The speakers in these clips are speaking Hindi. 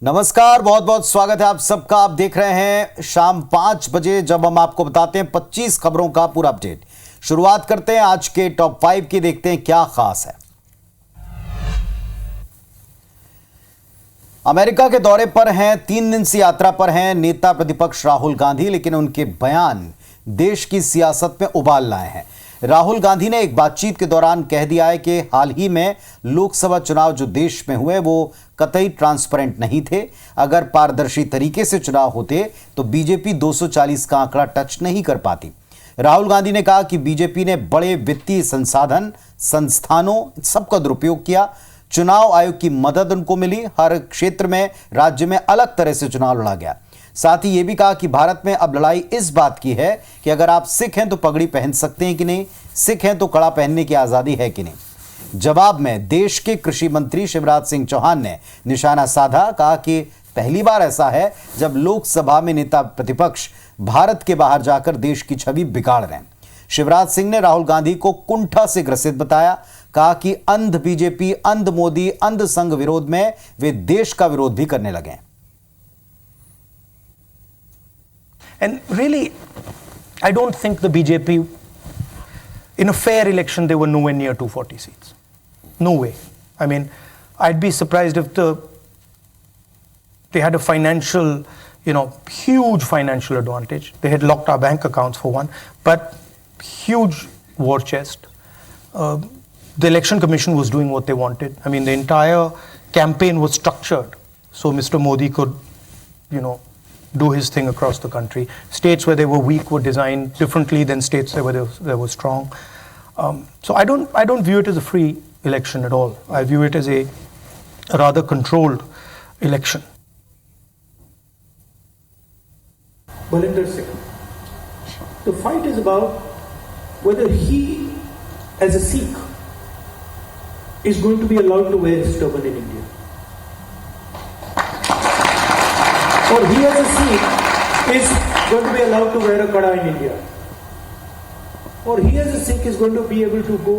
नमस्कार, बहुत बहुत स्वागत है आप सबका। आप देख रहे हैं शाम 5 बजे, जब हम आपको बताते हैं 25 खबरों का पूरा अपडेट। शुरुआत करते हैं आज के टॉप 5 की, देखते हैं क्या खास है। अमेरिका के दौरे पर हैं, 3 दिन की यात्रा पर हैं नेता प्रतिपक्ष राहुल गांधी, लेकिन उनके बयान देश की सियासत में उबाल लाए हैं। राहुल गांधी ने एक बातचीत के दौरान कह दिया है कि हाल ही में लोकसभा चुनाव जो देश में हुए वो कतई ट्रांसपेरेंट नहीं थे। अगर पारदर्शी तरीके से चुनाव होते तो बीजेपी 240 का आंकड़ा टच नहीं कर पाती। राहुल गांधी ने कहा कि बीजेपी ने बड़े वित्तीय संसाधन, संस्थानों सबका दुरुपयोग किया। चुनाव आयोग की मदद उनको मिली। हर क्षेत्र में राज्य में अलग तरह से चुनाव लड़ा गया। साथ ही यह भी कहा कि भारत में अब लड़ाई इस बात की है कि अगर आप सिख हैं तो पगड़ी पहन सकते हैं कि नहीं, सिख हैं तो कड़ा पहनने की आजादी है कि नहीं। जवाब में देश के कृषि मंत्री शिवराज सिंह चौहान ने निशाना साधा। कहा कि पहली बार ऐसा है जब लोकसभा में नेता प्रतिपक्ष भारत के बाहर जाकर देश की छवि बिगाड़ रहे हैं। शिवराज सिंह ने राहुल गांधी को कुंठा से ग्रसित बताया। कहा कि अंध बीजेपी, अंध मोदी, अंध संघ विरोध में वे देश का विरोध भी करने लगे हैं। And really, I don't think the BJP, in a fair election, they were nowhere near 240 seats. No way. I mean, I'd be surprised if they had a financial, huge financial advantage. They had locked our bank accounts for one, but huge war chest. The election commission was doing what they wanted. I mean, the entire campaign was structured so Mr. Modi could, do his thing across the country. States where they were weak were designed differently than states where they were strong. So I don't view it as a free election at all. I view it as a rather controlled election. Balinder Singh. The fight is about whether he, as a Sikh, is going to be allowed to wear his turban in India. Or he as a Sikh is going to be allowed to wear a kada in India. Or he as a Sikh is going to be able to go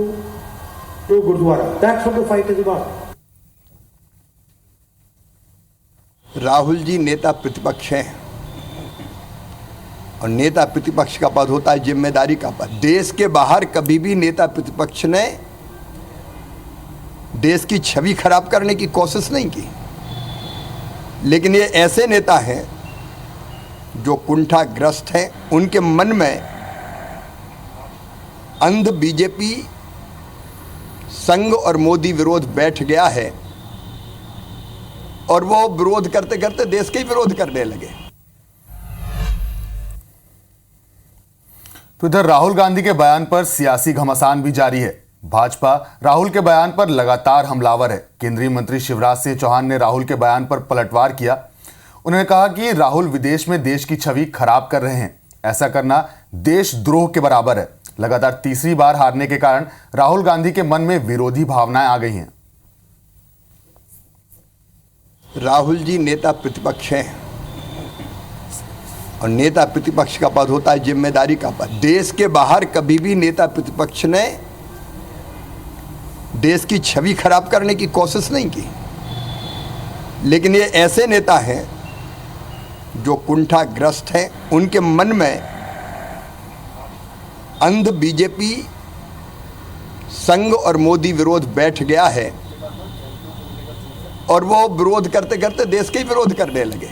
to Gurdwara. That's what the fight is about. Rahul ji नेता प्रतिपक्ष हैं और नेता प्रतिपक्ष का पद होता है जिम्मेदारी का पद। देश के बाहर कभी भी नेता प्रतिपक्ष ने देश की छवि खराब करने की कोशिश नहीं की, लेकिन ये ऐसे नेता हैं जो कुंठाग्रस्त हैं। उनके मन में अंध बीजेपी, संघ और मोदी विरोध बैठ गया है और वो विरोध करते करते देश के ही विरोध करने लगे। तो इधर राहुल गांधी के बयान पर सियासी घमासान भी जारी है। भाजपा राहुल के बयान पर लगातार हमलावर है। केंद्रीय मंत्री शिवराज सिंह चौहान ने राहुल के बयान पर पलटवार किया। उन्होंने कहा कि राहुल विदेश में देश की छवि खराब कर रहे हैं। ऐसा करना देशद्रोह के बराबर है। लगातार तीसरी बार हारने के कारण राहुल गांधी के मन में विरोधी भावनाएं आ गई हैं। राहुल जी नेता प्रतिपक्ष हैं और नेता प्रतिपक्ष का पद होता है जिम्मेदारी का पद। देश के बाहर कभी भी नेता प्रतिपक्ष ने देश की छवि खराब करने की कोशिश नहीं की, लेकिन ये ऐसे नेता हैं जो कुंठाग्रस्त हैं। उनके मन में अंध बीजेपी, संघ और मोदी विरोध बैठ गया है और वो विरोध करते करते देश के ही विरोध करने लगे।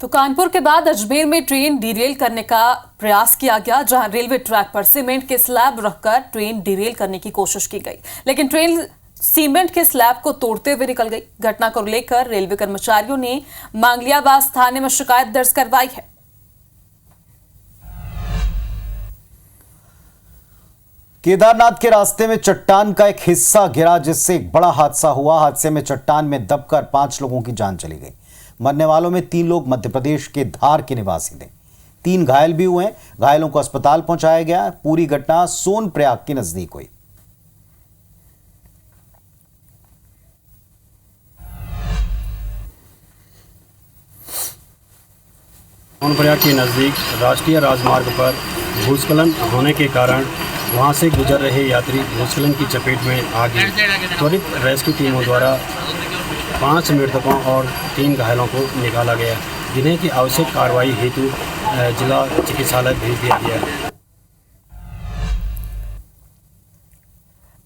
तो कानपुर के बाद अजमेर में ट्रेन डिरेल करने का प्रयास किया गया, जहां रेलवे ट्रैक पर सीमेंट के स्लैब रखकर ट्रेन डिरेल करने की कोशिश की गई, लेकिन ट्रेन सीमेंट के स्लैब को तोड़ते हुए निकल गई। घटना को लेकर रेलवे कर्मचारियों ने मांगलियाबास थाने में शिकायत दर्ज करवाई है। केदारनाथ के रास्ते में चट्टान का एक हिस्सा गिरा, जिससे एक बड़ा हादसा हुआ। हादसे में चट्टान में दबकर 5 लोगों की जान चली गई। मरने वालों में 3 लोग मध्य प्रदेश के धार के निवासी थे। 3 घायल भी हुए। घायलों को अस्पताल पहुंचाया गया। पूरी घटना सोनप्रयाग के नजदीक हुई। सोनप्रयाग के नज़दीक राष्ट्रीय राजमार्ग पर भूस्खलन होने के कारण वहां से गुजर रहे यात्री भूस्खलन की चपेट में आ गए। त्वरित रेस्क्यू टीमों द्वारा 5 मृतकों और 3 घायलों को निकाला गया, जिन्हें की आवश्यक कार्रवाई हेतु जिला चिकित्सालय भेज दिया गया।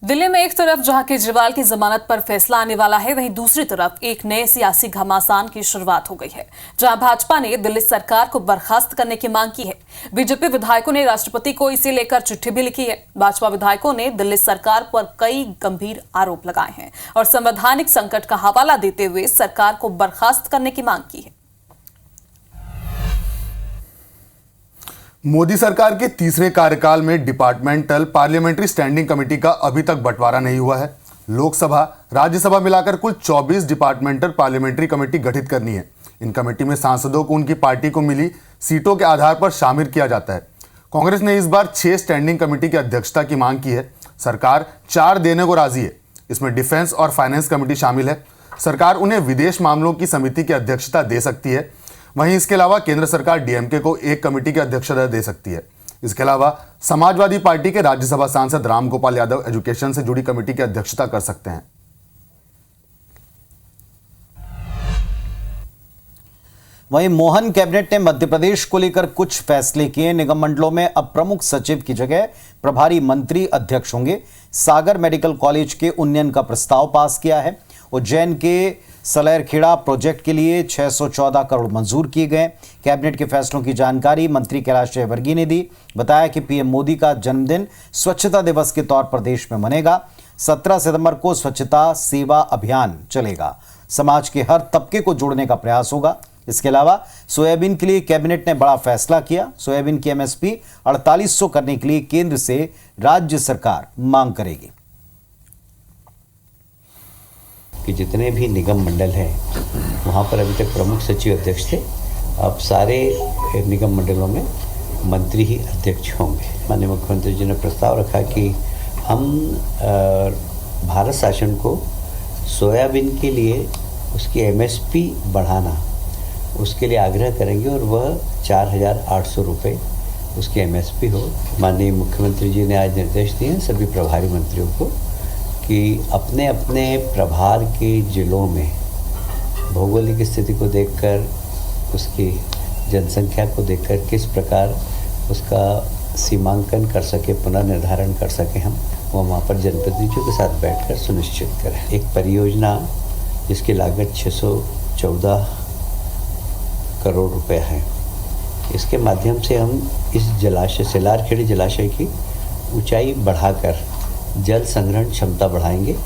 दिल्ली में एक तरफ जहां केजरीवाल की जमानत पर फैसला आने वाला है, वहीं दूसरी तरफ एक नए सियासी घमासान की शुरुआत हो गई है, जहां भाजपा ने दिल्ली सरकार को बर्खास्त करने की मांग की है। बीजेपी विधायकों ने राष्ट्रपति को इसे लेकर चिट्ठी भी लिखी है। भाजपा विधायकों ने दिल्ली सरकार पर कई गंभीर आरोप लगाए हैं और संवैधानिक संकट का हवाला देते हुए सरकार को बर्खास्त करने की मांग की है। मोदी सरकार के तीसरे कार्यकाल में डिपार्टमेंटल पार्लियामेंट्री स्टैंडिंग कमेटी का अभी तक बंटवारा नहीं हुआ है। लोकसभा राज्यसभा मिलाकर कुल 24 डिपार्टमेंटल पार्लियामेंट्री कमेटी गठित करनी है। इन कमेटी में सांसदों को उनकी पार्टी को मिली सीटों के आधार पर शामिल किया जाता है। कांग्रेस ने इस बार 6 स्टैंडिंग कमेटी की अध्यक्षता की मांग की है। सरकार 4 देने को राजी है। इसमें डिफेंस और फाइनेंस कमेटी शामिल है। सरकार उन्हें विदेश मामलों की समिति की अध्यक्षता दे सकती है। वहीं इसके अलावा केंद्र सरकार डीएमके को एक कमेटी की अध्यक्षता दे सकती है। इसके अलावा समाजवादी पार्टी के राज्यसभा सांसद रामगोपाल यादव एजुकेशन से जुड़ी कमेटी की अध्यक्षता कर सकते हैं। वहीं मोहन कैबिनेट ने मध्य प्रदेश को लेकर कुछ फैसले किए। निगम मंडलों में अब प्रमुख सचिव की जगह प्रभारी मंत्री अध्यक्ष होंगे। सागर मेडिकल कॉलेज के उन्नयन का प्रस्ताव पास किया है। उज्जैन के सलैरखेड़ा प्रोजेक्ट के लिए 614 करोड़ मंजूर किए गए। कैबिनेट के फैसलों की जानकारी मंत्री कैलाश विजयवर्गीय ने दी। बताया कि पीएम मोदी का जन्मदिन स्वच्छता दिवस के तौर पर देश में मनेगा। 17 सितंबर को स्वच्छता सेवा अभियान चलेगा। समाज के हर तबके को जोड़ने का प्रयास होगा। इसके अलावा सोयाबीन के लिए कैबिनेट ने बड़ा फैसला किया। सोयाबीन की एमएसपी 4800 करने के लिए केंद्र से राज्य सरकार मांग करेगी। कि जितने भी निगम मंडल हैं वहाँ पर अभी तक प्रमुख सचिव अध्यक्ष थे, अब सारे निगम मंडलों में मंत्री ही अध्यक्ष होंगे। माननीय मुख्यमंत्री जी ने प्रस्ताव रखा कि हम भारत शासन को सोयाबीन के लिए उसकी एमएसपी बढ़ाना, उसके लिए आग्रह करेंगे और वह 4,800 रुपये उसकी एमएसपी हो। माननीय मुख्यमंत्री जी ने आज निर्देश दिए हैं सभी प्रभारी मंत्रियों को कि अपने अपने प्रभार के जिलों में भौगोलिक स्थिति को देखकर, उसकी जनसंख्या को देखकर किस प्रकार उसका सीमांकन कर सके, पुनर्निर्धारण कर सके, हम वो वहाँ पर जनप्रतिनिधियों के साथ बैठकर सुनिश्चित करें। एक परियोजना जिसकी लागत 614 करोड़ रुपए है, इसके माध्यम से हम इस जलाशय सलैरखेड़ा जलाशय की ऊंचाई बढ़ाकर जल संग्रहण क्षमता बढ़ाएंगे।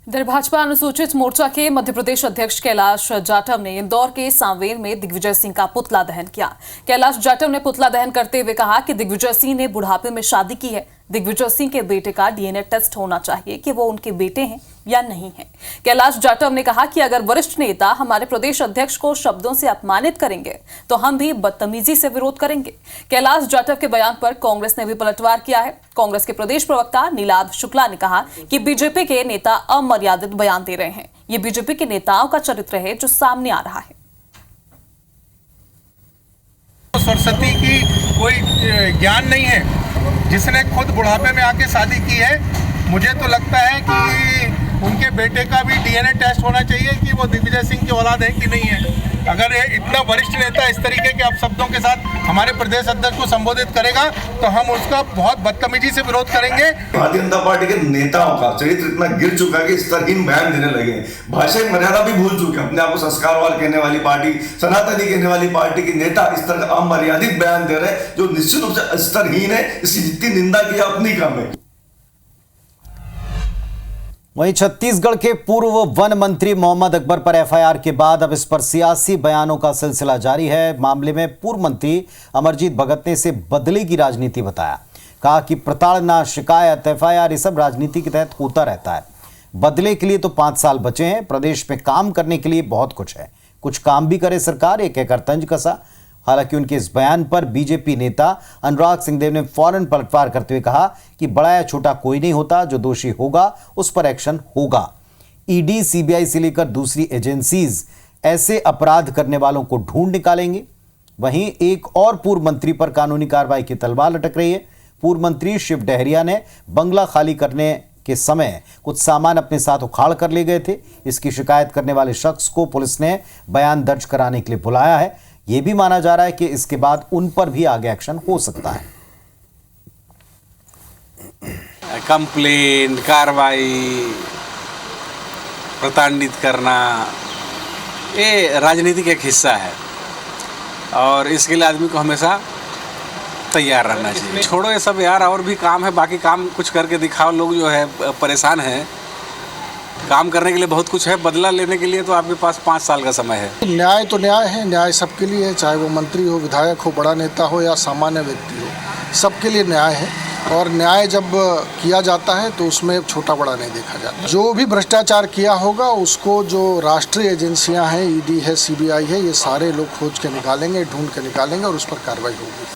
इधर भाजपा अनुसूचित मोर्चा के मध्य प्रदेश अध्यक्ष कैलाश जाटव ने इंदौर के सांवेर में दिग्विजय सिंह का पुतला दहन किया। कैलाश जाटव ने पुतला दहन करते हुए कहा कि दिग्विजय सिंह ने बुढ़ापे में शादी की है। दिग्विजय सिंह के बेटे का डीएनए टेस्ट होना चाहिए कि वो उनके बेटे हैं या नहीं है। कैलाश जाटव ने कहा कि अगर वरिष्ठ नेता हमारे प्रदेश अध्यक्ष को शब्दों से अपमानित करेंगे तो हम भी बदतमीजी से विरोध करेंगे। कैलाश जाटव के बयान पर कांग्रेस ने भी पलटवार किया है। कांग्रेस के प्रदेश प्रवक्ता नीलाद शुक्ला ने कहा कि बीजेपी के नेता अमर्यादित बयान दे रहे हैं। ये बीजेपी के नेताओं का चरित्र है जो सामने आ रहा है। सरस्वती की कोई ज्ञान नहीं है, जिसने खुद बुढ़ापे में आके शादी की है। मुझे तो लगता है कि उनके बेटे का भी डीएनए टेस्ट होना चाहिए कि वो दिग्विजय सिंह की औलाद है कि नहीं है। अगर ये इतना वरिष्ठ नेता इस तरीके के अपशब्दों के साथ हमारे प्रदेश अध्यक्ष को संबोधित करेगा तो हम उसका बहुत बदतमीजी से विरोध करेंगे। भारतीय जनता पार्टी के नेताओं का चरित्र इतना गिर चुका है कि इस तरह बयान देने लगे, भाषा मर्यादा भी भूल चुके, अपने आप को संस्कारवान कहने वाली पार्टी, सनातनी कहने वाली पार्टी के नेता इस तरह का अमर्यादित बयान दे रहे हैं जो निश्चित रूप से स्तरहीन है। इसकी जितनी निंदा की अपनी कम है। वहीं छत्तीसगढ़ के पूर्व वन मंत्री मोहम्मद अकबर पर एफआईआर के बाद अब इस पर सियासी बयानों का सिलसिला जारी है। मामले में पूर्व मंत्री अमरजीत भगत ने इसे बदले की राजनीति बताया। कहा कि प्रताड़ना, शिकायत, एफआईआर ये सब राजनीति के तहत होता रहता है। बदले के लिए तो 5 साल बचे हैं। प्रदेश में काम करने के लिए बहुत कुछ है, कुछ काम भी करे सरकार, ये कहकर तंज कसा। हालांकि उनके इस बयान पर बीजेपी नेता अनुराग सिंहदेव ने फौरन पलटवार करते हुए कहा कि बड़ा या छोटा कोई नहीं होता, जो दोषी होगा उस पर एक्शन होगा। ईडी, सीबीआई से लेकर दूसरी एजेंसीज ऐसे अपराध करने वालों को ढूंढ निकालेंगे। वहीं एक और पूर्व मंत्री पर कानूनी कार्रवाई की तलवार लटक रही है। पूर्व मंत्री शिव डहरिया ने बंगला खाली करने के समय कुछ सामान अपने साथ उखाड़ कर ले गए थे। इसकी शिकायत करने वाले शख्स को पुलिस ने बयान दर्ज कराने के लिए बुलाया है। यह भी माना जा रहा है कि इसके बाद उन पर भी आगे एक्शन हो सकता है। कंप्लेन, कार्रवाई, प्रताड़ित करना, ये राजनीति का एक हिस्सा है और इसके लिए आदमी को हमेशा तैयार रहना चाहिए। छोड़ो ये सब यार, और भी काम है, बाकी काम कुछ करके दिखाओ। लोग जो है परेशान हैं, काम करने के लिए बहुत कुछ है, बदला लेने के लिए तो आपके पास 5 साल का समय है। न्याय तो न्याय है, न्याय सबके लिए है, चाहे वो मंत्री हो, विधायक हो, बड़ा नेता हो या सामान्य व्यक्ति हो, सबके लिए न्याय है। और न्याय जब किया जाता है तो उसमें छोटा बड़ा नहीं देखा जाता। जो भी भ्रष्टाचार किया होगा उसको जो राष्ट्रीय एजेंसियां हैं, ईडी है, सीबीआई है, ये सारे लोग खोज के निकालेंगे, ढूंढ के निकालेंगे और उस पर कार्रवाई होगी।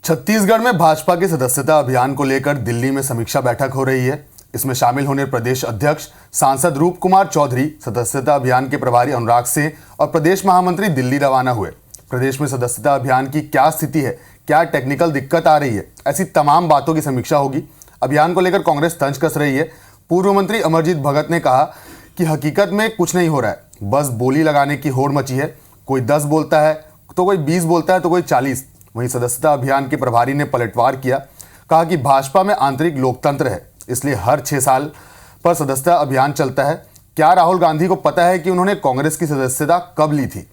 छत्तीसगढ़ में भाजपा के सदस्यता अभियान को लेकर दिल्ली में समीक्षा बैठक हो रही है। इसमें शामिल होने प्रदेश अध्यक्ष सांसद रूप कुमार चौधरी, सदस्यता अभियान के प्रभारी अनुराग सिंह और प्रदेश महामंत्री दिल्ली रवाना हुए। प्रदेश में सदस्यता अभियान की क्या स्थिति है, क्या टेक्निकल दिक्कत आ रही है, ऐसी तमाम बातों की समीक्षा होगी। अभियान को लेकर कांग्रेस तंज कस रही है। पूर्व मंत्री अमरजीत भगत ने कहा कि हकीकत में कुछ नहीं हो रहा है, बस बोली लगाने की होड़ मची है। कोई 10 बोलता है तो कोई 20 बोलता है तो कोई 40। वहीं सदस्यता अभियान के प्रभारी ने पलटवार किया, कहा कि भाजपा में आंतरिक लोकतंत्र है, इसलिए हर 6 साल पर सदस्यता अभियान चलता है। क्या राहुल गांधी को पता है कि उन्होंने कांग्रेस की सदस्यता कब ली थी?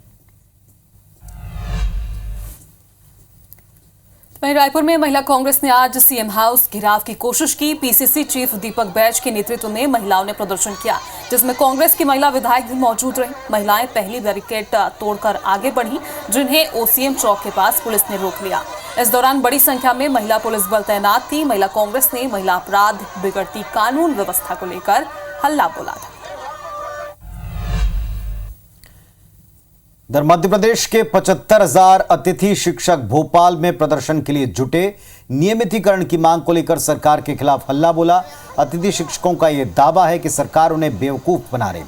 वहीं रायपुर में महिला कांग्रेस ने आज सीएम हाउस घेराव की कोशिश की। पीसीसी चीफ दीपक बैज के नेतृत्व में महिलाओं ने प्रदर्शन किया, जिसमें कांग्रेस की महिला विधायक भी मौजूद रही। महिलाएं पहली बैरिकेड तोड़कर आगे बढ़ी, जिन्हें ओसीएम चौक के पास पुलिस ने रोक लिया। इस दौरान बड़ी संख्या में महिला पुलिस बल तैनात थी। महिला कांग्रेस ने महिला अपराध, बिगड़ती कानून व्यवस्था को लेकर हल्ला बोला था। इधर मध्य प्रदेश के 75,000 अतिथि शिक्षक भोपाल में प्रदर्शन के लिए जुटे। नियमितीकरण की मांग को लेकर सरकार के खिलाफ हल्ला बोला। अतिथि शिक्षकों का यह दावा है कि सरकार उन्हें बेवकूफ बना रही।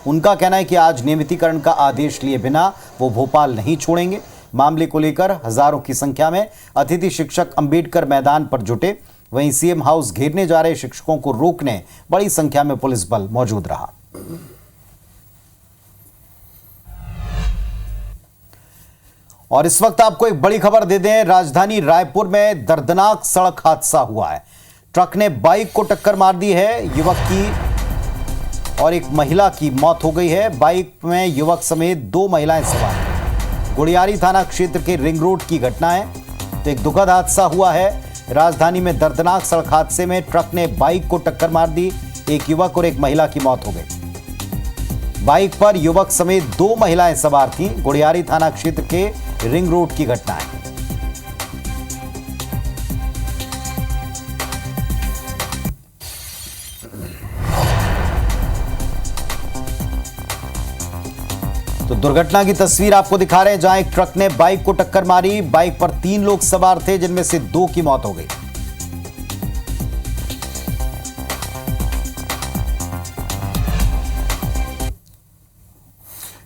उनका कहना है कि आज नियमितीकरण का आदेश लिए बिना वो भोपाल नहीं छोड़ेंगे। मामले को लेकर हजारों की संख्या में अतिथि शिक्षक अंबेडकर मैदान पर जुटे। वहीं सीएम हाउस घेरने जा रहे शिक्षकों को रोकने बड़ी संख्या में पुलिस बल मौजूद रहा। और इस वक्त आपको एक बड़ी खबर दे दें, राजधानी रायपुर में दर्दनाक सड़क हादसा हुआ है। ट्रक ने बाइक को टक्कर मार दी है। युवक की और एक महिला की मौत हो गई है। बाइक में युवक समेत 2 महिलाएं सवार हैं। गुड़ियारी थाना क्षेत्र के रिंग रोड की घटना है। तो एक दुखद हादसा हुआ है। राजधानी में दर्दनाक सड़क हादसे में ट्रक ने बाइक को टक्कर मार दी। एक युवक और एक महिला की मौत हो गई। बाइक पर युवक समेत 2 महिलाएं सवार थीं। गुड़ियारी थाना क्षेत्र के रिंग रोड की घटना है। तो दुर्घटना की तस्वीर आपको दिखा रहे हैं, जहां एक ट्रक ने बाइक को टक्कर मारी। बाइक पर 3 लोग सवार थे, जिनमें से 2 की मौत हो गई।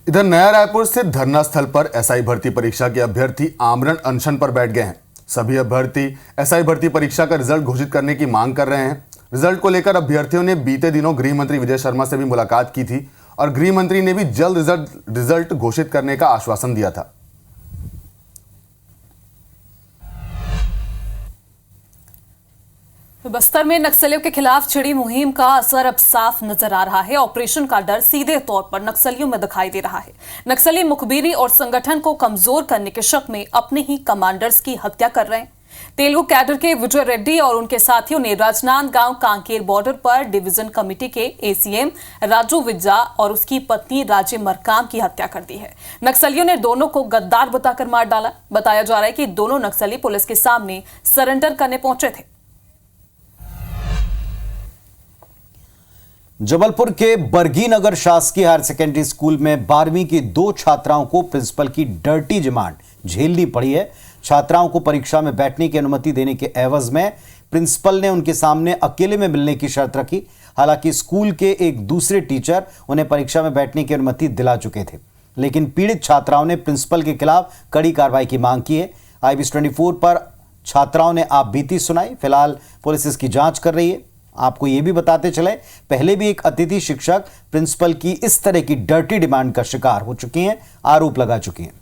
इधर नया रायपुर स्थित धरना स्थल पर एसआई भर्ती परीक्षा के अभ्यर्थी आमरण अनशन पर बैठ गए हैं। सभी अभ्यर्थी एसआई भर्ती परीक्षा का रिजल्ट घोषित करने की मांग कर रहे हैं। रिजल्ट को लेकर अभ्यर्थियों ने बीते दिनों गृह मंत्री विजय शर्मा से भी मुलाकात की थी और गृह मंत्री ने भी जल्द रिजल्ट घोषित करने का आश्वासन दिया था। बस्तर में नक्सलियों के खिलाफ छिड़ी मुहिम का असर अब साफ नजर आ रहा है। ऑपरेशन का डर सीधे तौर पर नक्सलियों में दिखाई दे रहा है। नक्सली मुखबिरी और संगठन को कमजोर करने के शक में अपने ही कमांडर्स की हत्या कर रहे हैं। तेलुगु कैडर के विजय रेड्डी और उनके साथियों ने राजनांदगांव कांकेर बॉर्डर पर डिवीजन कमेटी के एसीएम राजू विज्जा और उसकी पत्नी राजे मरकाम की हत्या कर दी है। नक्सलियों ने दोनों को गद्दार बताकर मार डाला। बताया जा रहा है कि दोनों नक्सली पुलिस के सामने सरेंडर करने पहुंचे थे। जबलपुर के बरगी नगर शासकीय हायर सेकेंडरी स्कूल में 12वीं की 2 छात्राओं को प्रिंसिपल की डर्टी डिमांड झेलनी पड़ी है। छात्राओं को परीक्षा में बैठने की अनुमति देने के एवज में प्रिंसिपल ने उनके सामने अकेले में मिलने की शर्त रखी। हालांकि स्कूल के एक दूसरे टीचर उन्हें परीक्षा में बैठने की अनुमति दिला चुके थे। लेकिन पीड़ित छात्राओं ने प्रिंसिपल के खिलाफ कड़ी कार्रवाई की मांग की है। IBC 24 पर छात्राओं ने आप बीती सुनाई। फिलहाल पुलिस इसकी जांच कर रही है। आपको ये भी बताते चले, पहले भी एक अतिथि शिक्षक प्रिंसिपल की इस तरह की डर्टी डिमांड का शिकार हो चुकी हैं, आरोप लगा चुकी हैं।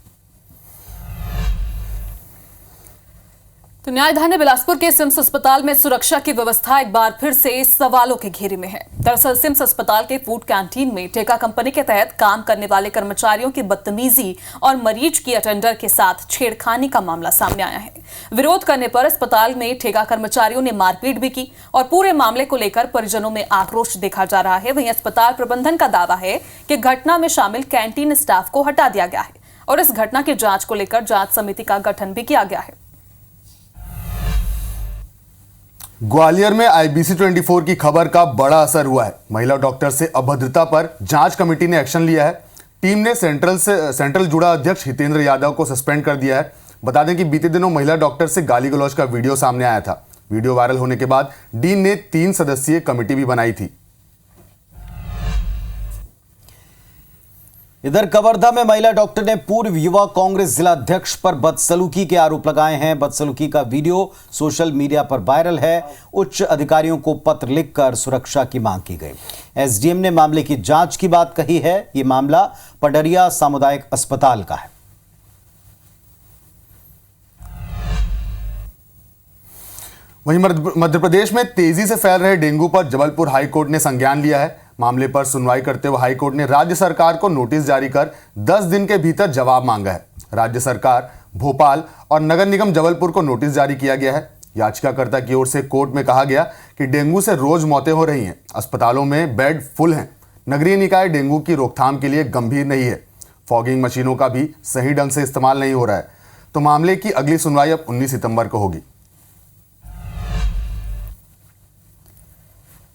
तो न्यायधानी बिलासपुर के सिम्स अस्पताल में सुरक्षा की व्यवस्था एक बार फिर से सवालों के घेरे में है। दरअसल सिम्स अस्पताल के फूड कैंटीन में ठेका कंपनी के तहत काम करने वाले कर्मचारियों की बदतमीजी और मरीज की अटेंडर के साथ छेड़खानी का मामला सामने आया है। विरोध करने पर अस्पताल में ठेका कर्मचारियों ने मारपीट भी की और पूरे मामले को लेकर परिजनों में आक्रोश देखा जा रहा है। वहीं अस्पताल प्रबंधन का दावा है कि घटना में शामिल कैंटीन स्टाफ को हटा दिया गया है और इस घटना की जांच को लेकर जांच समिति का गठन भी किया गया है। ग्वालियर में IBC 24 की खबर का बड़ा असर हुआ है। महिला डॉक्टर से अभद्रता पर जांच कमेटी ने एक्शन लिया है। टीम ने सेंट्रल जुड़ा अध्यक्ष हितेंद्र यादव को सस्पेंड कर दिया है। बता दें कि बीते दिनों महिला डॉक्टर से गाली गलौज का वीडियो सामने आया था। वीडियो वायरल होने के बाद डीन ने 3 सदस्यीय कमेटी भी बनाई थी। इधर कवर्धा में महिला डॉक्टर ने पूर्व युवा कांग्रेस जिला अध्यक्ष पर बदसलूकी के आरोप लगाए हैं। बदसलूकी का वीडियो सोशल मीडिया पर वायरल है। उच्च अधिकारियों को पत्र लिखकर सुरक्षा की मांग की गई। SDM ने मामले की जांच की बात कही है। यह मामला पडरिया सामुदायिक अस्पताल का है। वहीं मध्य प्रदेश में तेजी से फैल रहे डेंगू पर जबलपुर हाईकोर्ट ने संज्ञान लिया है। मामले पर सुनवाई करते हुए हाईकोर्ट ने राज्य सरकार को नोटिस जारी कर 10 दिन के भीतर जवाब मांगा है। राज्य सरकार, भोपाल और नगर निगम जबलपुर को नोटिस जारी किया गया है। याचिकाकर्ता की ओर से कोर्ट में कहा गया कि डेंगू से रोज मौतें हो रही हैं, अस्पतालों में बेड फुल हैं, नगरीय निकाय डेंगू की रोकथाम के लिए गंभीर नहीं है, फॉगिंग मशीनों का भी सही ढंग से इस्तेमाल नहीं हो रहा है। तो मामले की अगली सुनवाई अब 19 सितंबर को होगी।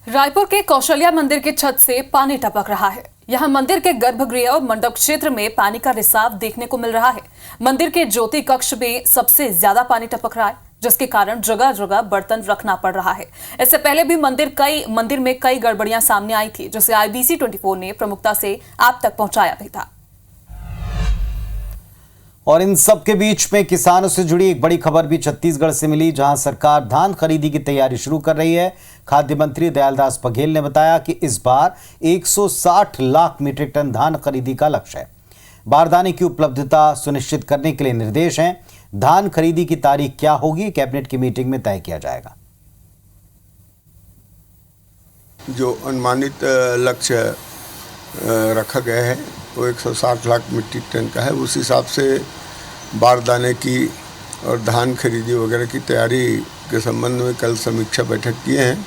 रायपुर के कौशल्या मंदिर के छत से पानी टपक रहा है। यहां मंदिर के गर्भगृह और मंडप क्षेत्र में पानी का रिसाव देखने को मिल रहा है। मंदिर के ज्योति कक्ष में सबसे ज्यादा पानी टपक रहा है, जिसके कारण जगह जगह बर्तन रखना पड़ रहा है। इससे पहले भी मंदिर में कई गड़बड़ियां सामने आई थी, जिसे IBC 24 ने प्रमुखता से आप तक पहुंचाया भी था। और इन सब के बीच में किसानों से जुड़ी एक बड़ी खबर भी छत्तीसगढ़ से मिली, जहां सरकार धान खरीदी की तैयारी शुरू कर रही है। खाद्य मंत्री दयालदास बघेल ने बताया कि इस बार 160 लाख मीट्रिक टन धान खरीदी का लक्ष्य है। बारदाने की उपलब्धता सुनिश्चित करने के लिए निर्देश हैं। धान खरीदी की तारीख क्या होगी, कैबिनेट की मीटिंग में तय किया जाएगा। जो अनुमानित लक्ष्य रखा गया है वो 160 लाख मीट्रिक टन का है। उस हिसाब से बारदाने की और धान खरीदी वगैरह की तैयारी के संबंध में कल समीक्षा बैठक किए हैं।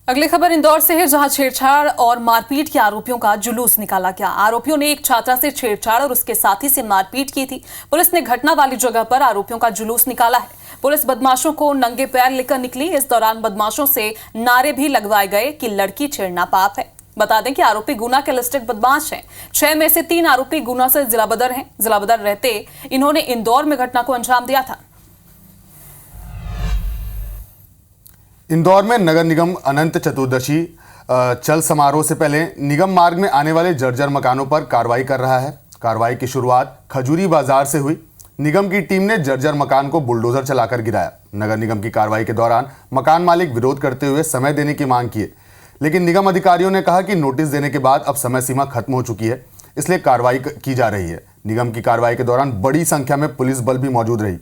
अगली खबर इंदौर से है, जहां छेड़छाड़ और मारपीट के आरोपियों का जुलूस निकाला गया। आरोपियों ने एक छात्रा से छेड़छाड़ और उसके साथी से मारपीट की थी। पुलिस ने घटना वाली जगह पर आरोपियों का जुलूस निकाला है। पुलिस बदमाशों को नंगे पैर लेकर निकली। इस दौरान बदमाशों से नारे भी लगवाए गए कि लड़की छेड़ना पाप है। बता दें कि आरोपी गुना के लिस्टेड बदमाश हैं। 6 में से 3 आरोपी गुना से जिला बदर हैं। जिला बदर रहते इन्होंने इंदौर में घटना को अंजाम दिया था। इंदौर में नगर निगम अनंत चतुर्दशी चल समारोह से पहले निगम मार्ग में आने वाले जर्जर मकानों पर कार्रवाई कर रहा है। कार्रवाई की शुरुआत खजूरी बाजार से हुई। निगम की टीम ने जर्जर मकान को बुलडोजर चलाकर गिराया। नगर निगम की कार्रवाई के दौरान मकान मालिक विरोध करते हुए समय देने की मांग की, लेकिन निगम अधिकारियों ने कहा कि नोटिस देने के बाद अब समय सीमा खत्म हो चुकी है, इसलिए कार्रवाई की जा रही है। निगम की कार्रवाई के दौरान बड़ी संख्या में पुलिस बल भी मौजूद रही।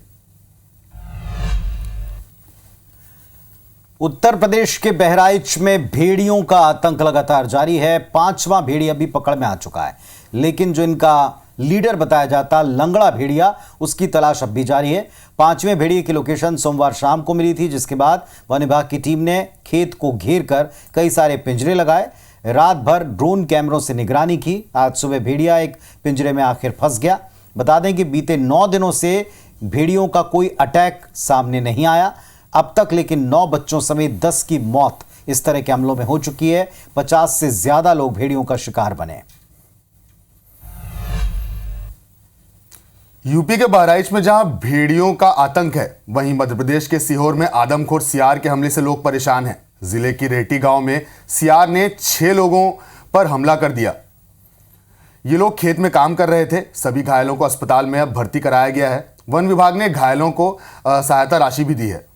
उत्तर प्रदेश के बहराइच में भेड़ियों का आतंक लगातार जारी है। 5वां भेड़िया भी पकड़ में आ चुका है, लेकिन जो इनका लीडर बताया जाता लंगड़ा भेड़िया, उसकी तलाश अब भी जारी है। 5वें भेड़िए की लोकेशन सोमवार शाम को मिली थी, जिसके बाद वन विभाग की टीम ने खेत को घेर कर कई सारे पिंजरे लगाए। रात भर ड्रोन कैमरों से निगरानी की। आज सुबह भेड़िया एक पिंजरे में आखिर फंस गया। बता दें कि बीते 9 दिनों से भेड़ियों का कोई अटैक सामने नहीं आया अब तक, लेकिन 9 बच्चों समेत 10 की मौत इस तरह के हमलों में हो चुकी है। 50 से ज्यादा लोग भेड़ियों का शिकार बने। यूपी के बहराइच में जहां भेड़ियों का आतंक है, वहीं मध्य प्रदेश के सीहोर में आदमखोर सियार के हमले से लोग परेशान हैं। जिले की रेहटी गांव में सियार ने 6 लोगों पर हमला कर दिया। ये लोग खेत में काम कर रहे थे। सभी घायलों को अस्पताल में अब भर्ती कराया गया है। वन विभाग ने घायलों को सहायता राशि भी दी है।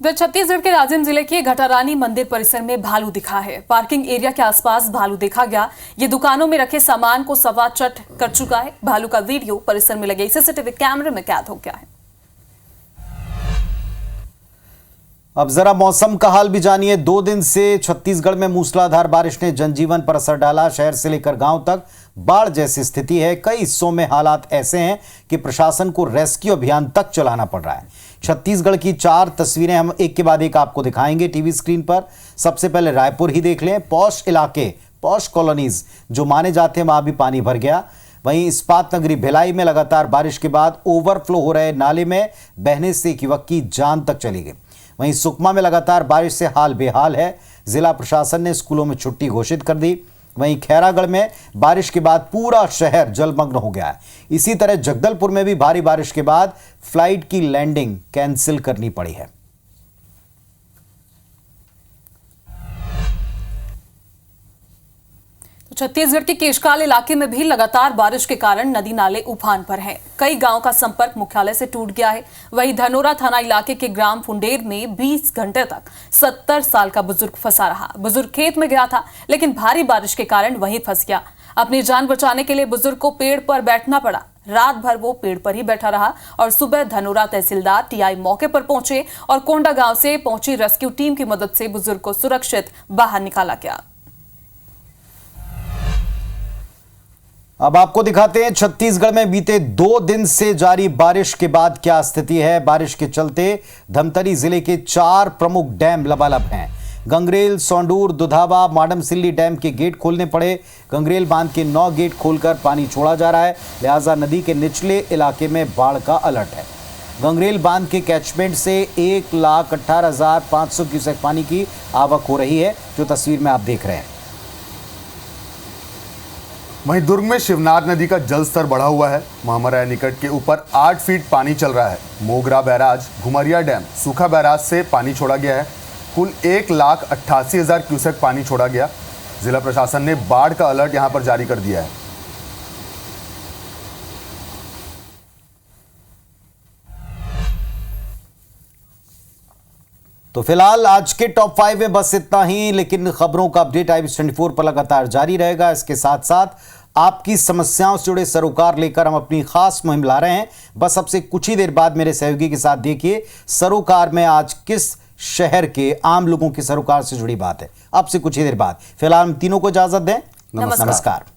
छत्तीसगढ़ के राजिम जिले के घटारानी मंदिर परिसर में भालू दिखा है। पार्किंग एरिया के आसपास भालू देखा गया। ये दुकानों में रखे सामान को सवाचट कर चुका है। भालू का वीडियो परिसर में लगे सीसीटीवी कैमरे में कैद हो गया है। अब जरा मौसम का हाल भी जानिए। 2 दिन से छत्तीसगढ़ में मूसलाधार बारिश ने जनजीवन पर असर डाला। शहर से लेकर गांव तक बाढ़ जैसी स्थिति है। कई हिस्सों में हालात ऐसे हैं कि प्रशासन को रेस्क्यू अभियान तक चलाना पड़ रहा है। छत्तीसगढ़ की 4 तस्वीरें हम एक के बाद एक आपको दिखाएंगे टीवी स्क्रीन पर। सबसे पहले रायपुर ही देख लें। पॉश इलाके, पॉश कॉलोनीज जो माने जाते हैं वहां भी पानी भर गया। वहीं इस्पात नगरी भिलाई में लगातार बारिश के बाद ओवरफ्लो हो रहे नाले में बहने से एक युवक की जान तक चली गई। वहीं सुकमा में लगातार बारिश से हाल बेहाल है। जिला प्रशासन ने स्कूलों में छुट्टी घोषित कर दी। वहीं खैरागढ़ में बारिश के बाद पूरा शहर जलमग्न हो गया है। इसी तरह जगदलपुर में भी भारी बारिश के बाद फ्लाइट की लैंडिंग कैंसिल करनी पड़ी है। छत्तीसगढ़ के केशकाल इलाके में भी लगातार बारिश के कारण नदी नाले उफान पर हैं। कई गांव का संपर्क मुख्यालय से टूट गया है। वहीं धनोरा थाना इलाके के ग्राम फुंडेर में 20 घंटे तक 70 साल का बुजुर्ग फंसा रहा। बुजुर्ग खेत में गया था लेकिन भारी बारिश के कारण वहीं फंस गया। अपनी जान बचाने के लिए बुजुर्ग को पेड़ पर बैठना पड़ा। रात भर वो पेड़ पर ही बैठा रहा और सुबह धनोरा तहसीलदार टीआई मौके पर पहुंचे और कोंडा गांव से पहुंची रेस्क्यू टीम की मदद से बुजुर्ग को सुरक्षित बाहर निकाला गया। अब आपको दिखाते हैं छत्तीसगढ़ में बीते 2 दिन से जारी बारिश के बाद क्या स्थिति है। बारिश के चलते धमतरी जिले के 4 प्रमुख डैम लबालब हैं। गंगरेल, सौंडूर, दुधावा, माडमसिल्ली डैम के गेट खोलने पड़े। गंगरेल बांध के 9 गेट खोलकर पानी छोड़ा जा रहा है, लिहाजा नदी के निचले इलाके में बाढ़ का अलर्ट है। गंगरेल बांध के कैचमेंट से 1,18,500 क्यूसेक पानी की आवक हो रही है, जो तस्वीर में आप देख रहे हैं। वहीं दुर्ग में शिवनाथ नदी का जल स्तर बढ़ा हुआ है। महामरा निकट के ऊपर 8 फीट पानी चल रहा है। मोगरा बैराज, घुमरिया डैम, सूखा बैराज से पानी छोड़ा गया है। कुल 1,88,000 क्यूसेक पानी छोड़ा गया। जिला प्रशासन ने बाढ़ का अलर्ट यहां पर जारी कर दिया है। तो फिलहाल आज के टॉप 5 में बस इतना ही, लेकिन खबरों का अपडेट IBS24 पर लगातार जारी रहेगा। इसके साथ साथ आपकी समस्याओं से जुड़े सरोकार लेकर हम अपनी खास मुहिम ला रहे हैं। बस अब से कुछ ही देर बाद मेरे सहयोगी के साथ देखिए सरोकार में आज किस शहर के आम लोगों के सरोकार से जुड़ी बात है। अब से कुछ ही देर बाद। फिलहाल हम तीनों को इजाजत दें। नमस्कार।